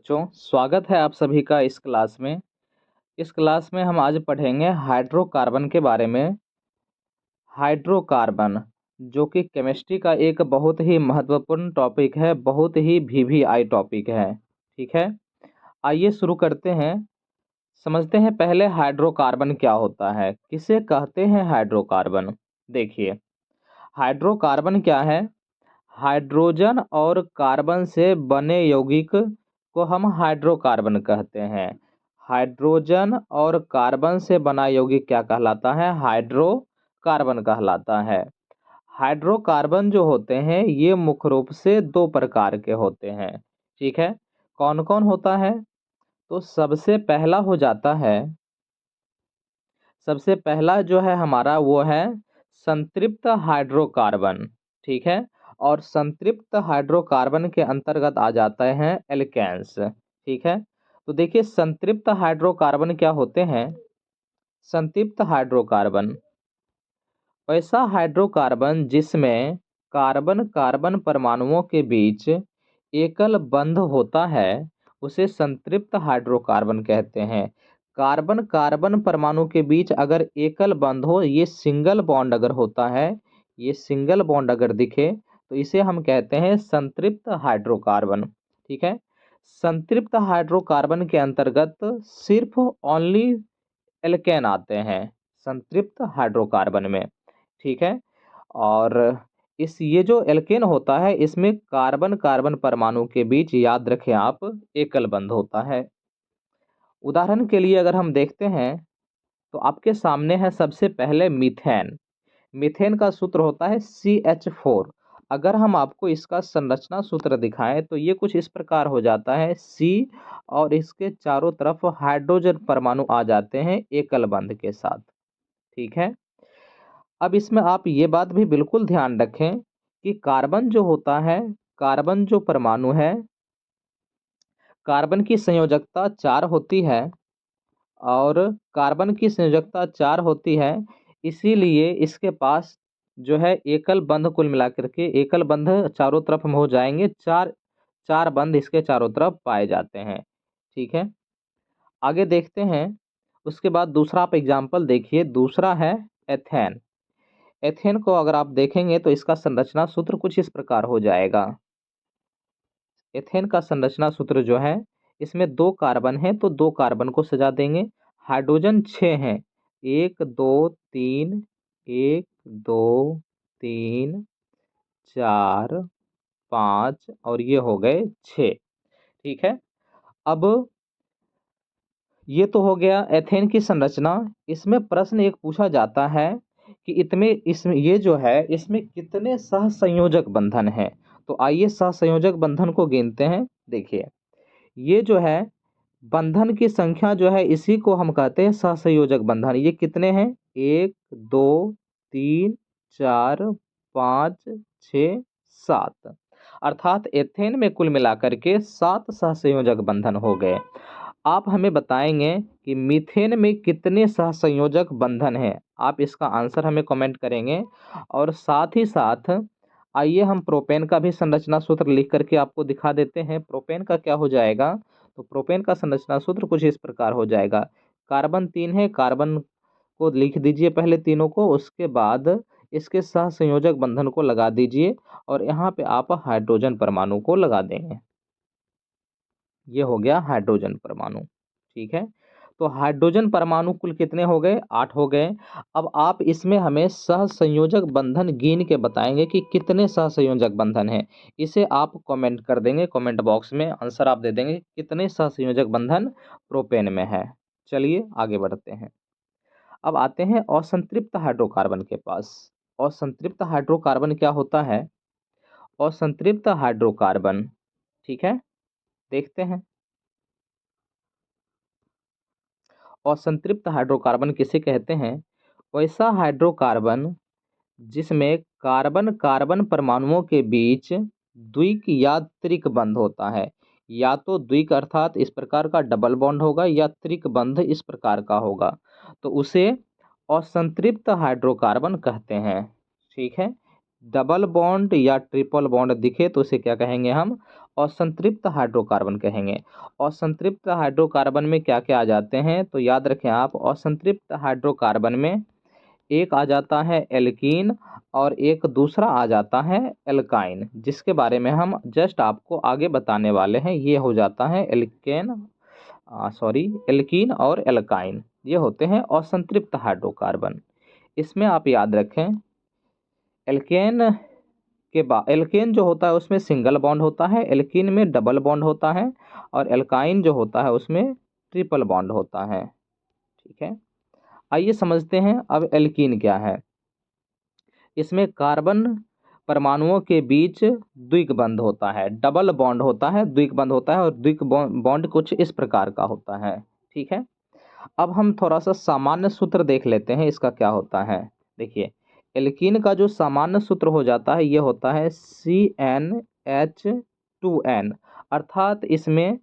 बच्चों, स्वागत है आप सभी का इस क्लास में। इस क्लास में हम आज पढ़ेंगे हाइड्रोकार्बन के बारे में। हाइड्रोकार्बन जो कि केमिस्ट्री का एक बहुत ही महत्वपूर्ण टॉपिक है, बहुत ही वीवीआई टॉपिक है। ठीक है, आइए शुरू करते हैं। समझते हैं पहले हाइड्रोकार्बन क्या होता है, किसे कहते हैं हाइड्रोकार्बन। देखिए, हाइड्रोकार्बन क्या है। हाइड्रोजन और कार्बन से बने यौगिक को हम हाइड्रोकार्बन कहते हैं। हाइड्रोजन और कार्बन से बना यौगिक क्या कहलाता है? हाइड्रोकार्बन कहलाता है। हाइड्रोकार्बन जो होते हैं ये मुख्य रूप से दो प्रकार के होते हैं। ठीक है, कौन कौन होता है? तो सबसे पहला जो है हमारा वो है संतृप्त हाइड्रोकार्बन। ठीक है, और संतृप्त हाइड्रोकार्बन के अंतर्गत आ जाते हैं एल्केन्स। ठीक है, तो देखिए संतृप्त हाइड्रोकार्बन क्या होते हैं। संतृप्त हाइड्रोकार्बन ऐसा हाइड्रोकार्बन जिसमें कार्बन कार्बन परमाणुओं के बीच एकल बंध होता है उसे संतृप्त हाइड्रोकार्बन कहते हैं। कार्बन कार्बन परमाणु के बीच अगर एकल बंध हो, ये सिंगल बॉन्ड अगर होता है, ये सिंगल बॉन्ड अगर दिखे तो इसे हम कहते हैं संतृप्त हाइड्रोकार्बन। ठीक है, संतृप्त हाइड्रोकार्बन के अंतर्गत सिर्फ ओनली एल्केन आते हैं संतृप्त हाइड्रोकार्बन में। ठीक है, और ये जो एल्केन होता है इसमें कार्बन कार्बन परमाणु के बीच, याद रखें आप, एकल बंध होता है। उदाहरण के लिए अगर हम देखते हैं तो आपके सामने है सबसे पहले मीथेन। मीथेन का सूत्र होता है CH4। अगर हम आपको इसका संरचना सूत्र दिखाएं तो ये कुछ इस प्रकार हो जाता है C, और इसके चारों तरफ हाइड्रोजन परमाणु आ जाते हैं एकल बंध के साथ। ठीक है, अब इसमें आप ये बात भी बिल्कुल ध्यान रखें कि कार्बन जो होता है, कार्बन जो परमाणु है, कार्बन की संयोजकता 4 होती है, और कार्बन की संयोजकता 4 होती है, इसीलिए इसके पास जो है एकल बंध, कुल मिलाकर के एकल बंध चारों तरफ में हो जाएंगे, चार चार बंध इसके चारों तरफ पाए जाते हैं। ठीक है, आगे देखते हैं। उसके बाद दूसरा आप एग्जाम्पल देखिए, दूसरा है एथेन। एथेन को अगर आप देखेंगे तो इसका संरचना सूत्र कुछ इस प्रकार हो जाएगा। एथेन का संरचना सूत्र जो है, इसमें 2 कार्बन है तो 2 कार्बन को सजा देंगे। हाइड्रोजन 6 हैं, 1 2 3, 1 2 3 4 5, और ये हो गए 6। ठीक है, अब ये तो हो गया एथेन की संरचना। इसमें प्रश्न एक पूछा जाता है कि इसमें ये जो है इसमें कितने सहसंयोजक बंधन हैं। तो आइए सहसंयोजक बंधन को गिनते हैं। देखिए, ये जो है बंधन की संख्या जो है इसी को हम कहते हैं सहसंयोजक बंधन। ये कितने हैं? 1 2 3 4 5 6 7, अर्थात एथेन में कुल मिलाकर के 7 सहसंयोजक बंधन हो गए। आप हमें बताएंगे कि मीथेन में कितने सहसंयोजक बंधन हैं। आप इसका आंसर हमें कमेंट करेंगे। और साथ ही साथ आइए हम प्रोपेन का भी संरचना सूत्र लिख करके आपको दिखा देते हैं। प्रोपेन का क्या हो जाएगा? तो प्रोपेन का संरचना सूत्र कुछ इस प्रकार हो जाएगा। कार्बन 3 है, कार्बन को लिख दीजिए पहले तीनों को, उसके बाद इसके सहसंयोजक बंधन को लगा दीजिए, और यहाँ पे आप हाइड्रोजन परमाणु को लगा देंगे। ये हो गया हाइड्रोजन परमाणु। ठीक है, तो हाइड्रोजन परमाणु कुल कितने हो गए? 8 हो गए। अब आप इसमें हमें सहसंयोजक बंधन गिन के बताएंगे कि कितने सहसंयोजक बंधन हैं। इसे आप कमेंट कर देंगे, कमेंट बॉक्स में आंसर आप दे देंगे कितने सहसंयोजक बंधन प्रोपेन में है। चलिए आगे बढ़ते हैं। अब आते हैं असंतृप्त हाइड्रोकार्बन के पास। असंतृप्त हाइड्रोकार्बन क्या होता है? असंतृप्त हाइड्रोकार्बन, ठीक है, देखते हैं। असंतृप्त हाइड्रोकार्बन किसे कहते हैं? वैसा हाइड्रोकार्बन जिसमें कार्बन कार्बन परमाणुओं के बीच द्विक या त्रिक बंध होता है। या तो द्विक अर्थात इस प्रकार का डबल बॉन्ड होगा, या त्रिक बंध इस प्रकार का होगा, तो उसे असंतृप्त हाइड्रोकार्बन कहते हैं। ठीक है, डबल बॉन्ड या ट्रिपल बॉन्ड दिखे तो उसे क्या कहेंगे हम? असंतृप्त हाइड्रोकार्बन कहेंगे। असंतृप्त हाइड्रोकार्बन में क्या क्या आ जाते हैं, तो याद रखें आप, असंतृप्त हाइड्रोकार्बन में एक आ जाता है एल्कीन और एक दूसरा आ जाता है एल्काइन, जिसके बारे में हम जस्ट आपको आगे बताने वाले हैं। ये हो जाता है एल्कीन और एल्काइन, ये होते हैं असंतृप्त हाइड्रोकार्बन। इसमें आप याद रखें, एल्केन एल्केन जो होता है उसमें सिंगल बॉन्ड होता है, एल्कीन में डबल बॉन्ड होता है, और एल्काइन जो होता है उसमें ट्रिपल बॉन्ड होता है। ठीक है, आइए समझते हैं अब एल्कीन क्या है। इसमें कार्बन परमाणुओं के बीच द्विक बंध होता है, डबल बॉन्ड होता है, द्विक बंध होता है, और द्विक बॉन्ड कुछ इस प्रकार का होता है। ठीक है, अब हम थोड़ा सा सामान्य सूत्र देख लेते हैं इसका क्या होता है। देखिए, एल्कीन का जो सामान्य सूत्र हो जाता है ये होता है CnH2n, अर्थात इसमें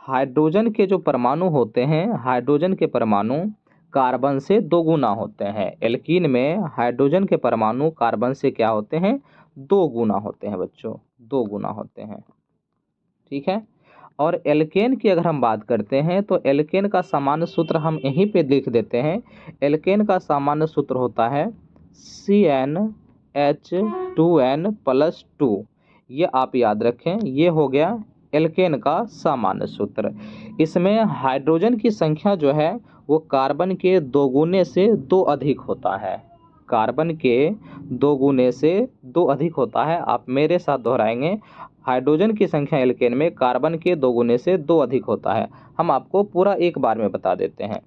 हाइड्रोजन के जो परमाणु होते हैं, हाइड्रोजन के परमाणु कार्बन से दो गुना होते हैं। एल्कीन में हाइड्रोजन के परमाणु कार्बन से क्या होते हैं, दो गुना होते हैं बच्चों, दो गुना होते हैं। ठीक है, और एल्केन की अगर हम बात करते हैं तो एल्केन का सामान्य सूत्र हम यहीं पे लिख देते हैं। एल्केन का सामान्य सूत्र होता है CnH2n+2। ये आप याद रखें, ये हो गया एल्केन का सामान्य सूत्र। इसमें हाइड्रोजन की संख्या जो है वो कार्बन के दोगुने से दो अधिक होता है, कार्बन के दोगुने से दो अधिक होता है। आप मेरे साथ दोहराएंगे, हाइड्रोजन की संख्या एल्केन में कार्बन के दोगुने से दो अधिक होता है। हम आपको पूरा एक बार में बता देते हैं।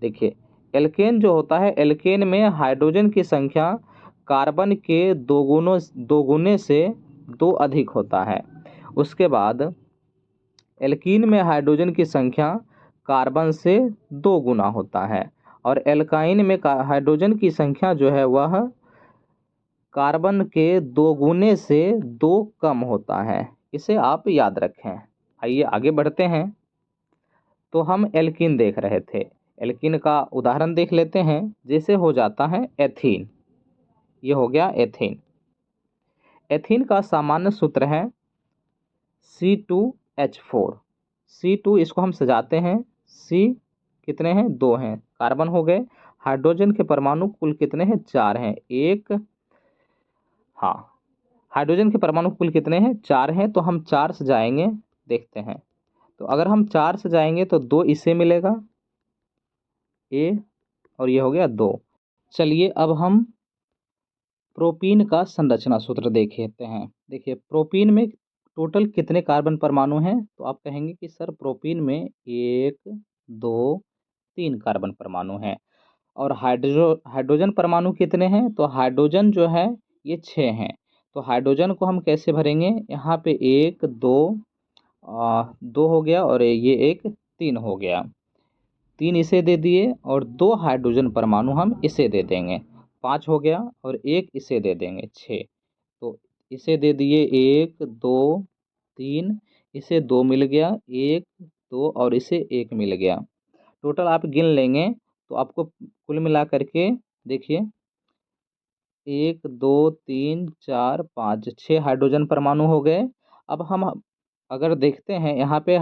देखिए, एल्केन जो होता है, एल्केन में हाइड्रोजन की संख्या कार्बन के दोगुने से दो अधिक होता है। उसके बाद एल्कीन में हाइड्रोजन की संख्या कार्बन से दो गुना होता है, और एल्काइन में हाइड्रोजन की संख्या जो है वह कार्बन के दोगुने से दो कम होता है। इसे आप याद रखें। आइए आगे बढ़ते हैं। तो हम एल्कीन देख रहे थे, एल्कीन का उदाहरण देख लेते हैं। जैसे हो जाता है एथीन, ये हो गया एथीन। एथीन का सामान्य सूत्र है C2H4। C2 इसको हम सजाते हैं, C कितने हैं, दो हैं, कार्बन हो गए। हाइड्रोजन के परमाणु कुल कितने हैं, चार हैं, एक, हाँ, हाइड्रोजन के परमाणु कुल कितने हैं, चार हैं, तो हम चार से जाएंगे, देखते हैं। तो अगर हम चार से जाएंगे तो दो इसे मिलेगा, ए, और ये हो गया दो। चलिए अब हम प्रोपीन का संरचना सूत्र देख लेते हैं। देखिए, प्रोपीन में टोटल कितने कार्बन परमाणु हैं, तो आप कहेंगे कि सर प्रोपीन में एक, दो, तीन कार्बन परमाणु हैं। और हाइड्रोजन परमाणु कितने हैं, तो हाइड्रोजन जो है ये छः हैं। तो हाइड्रोजन को हम कैसे भरेंगे, यहाँ पे एक, दो, दो हो गया, और ये एक, तीन हो गया, तीन इसे दे दिए, और दो हाइड्रोजन परमाणु हम इसे दे देंगे, पाँच हो गया, और एक इसे दे देंगे, छः। तो इसे दे दिए एक, दो, तीन, इसे दो मिल गया, एक, दो, और इसे एक मिल गया। टोटल आप गिन लेंगे तो आपको कुल मिला करके देखिए, एक, दो, तीन, चार, पाँच, छः हाइड्रोजन परमाणु हो गए। अब हम अगर देखते हैं यहाँ पे,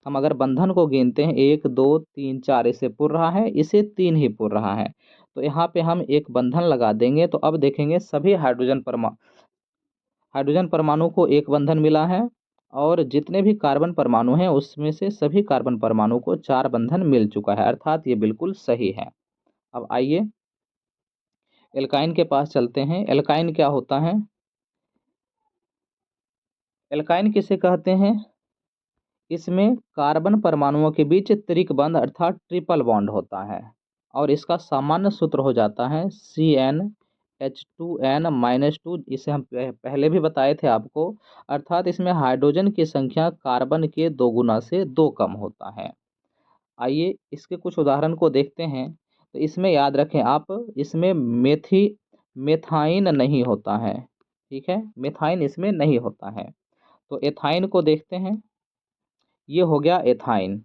हम अगर बंधन को गिनते हैं, एक, दो, तीन, चार, इसे पुर रहा है, इसे तीन ही पुर रहा है, तो यहाँ पे हम एक बंधन लगा देंगे। तो अब देखेंगे सभी हाइड्रोजन परमाणु को एक बंधन मिला है, और जितने भी कार्बन परमाणु हैं उसमें से सभी कार्बन परमाणु को चार बंधन मिल चुका है, अर्थात ये बिल्कुल सही है। अब आइए एल्काइन के पास चलते हैं। एल्काइन क्या होता है, एल्काइन किसे कहते हैं, इसमें कार्बन परमाणुओं के बीच त्रिक बंध अर्थात ट्रिपल बॉन्ड होता है, और इसका सामान्य सूत्र हो जाता है CnH2n-2। इसे हम पहले भी बताए थे आपको, अर्थात इसमें हाइड्रोजन की संख्या कार्बन के दोगुना से दो कम होता है। आइए इसके कुछ उदाहरण को देखते हैं। तो इसमें याद रखें आप, इसमें मेथाइन नहीं होता है। ठीक है, मेथाइन इसमें नहीं होता है। तो एथाइन को देखते हैं, ये हो गया एथाइन,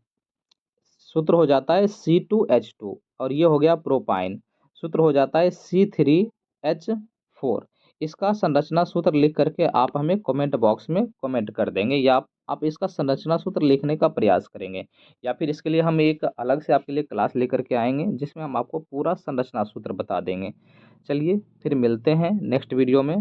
सूत्र हो जाता है C2H2, और ये हो गया प्रोपाइन, सूत्र हो जाता है C3H4। इसका संरचना सूत्र लिख करके आप हमें कमेंट बॉक्स में कमेंट कर देंगे, या आप इसका संरचना सूत्र लिखने का प्रयास करेंगे, या फिर इसके लिए हम एक अलग से आपके लिए क्लास लेकर के आएंगे जिसमें हम आपको पूरा संरचना सूत्र बता देंगे। चलिए फिर मिलते हैं नेक्स्ट वीडियो में।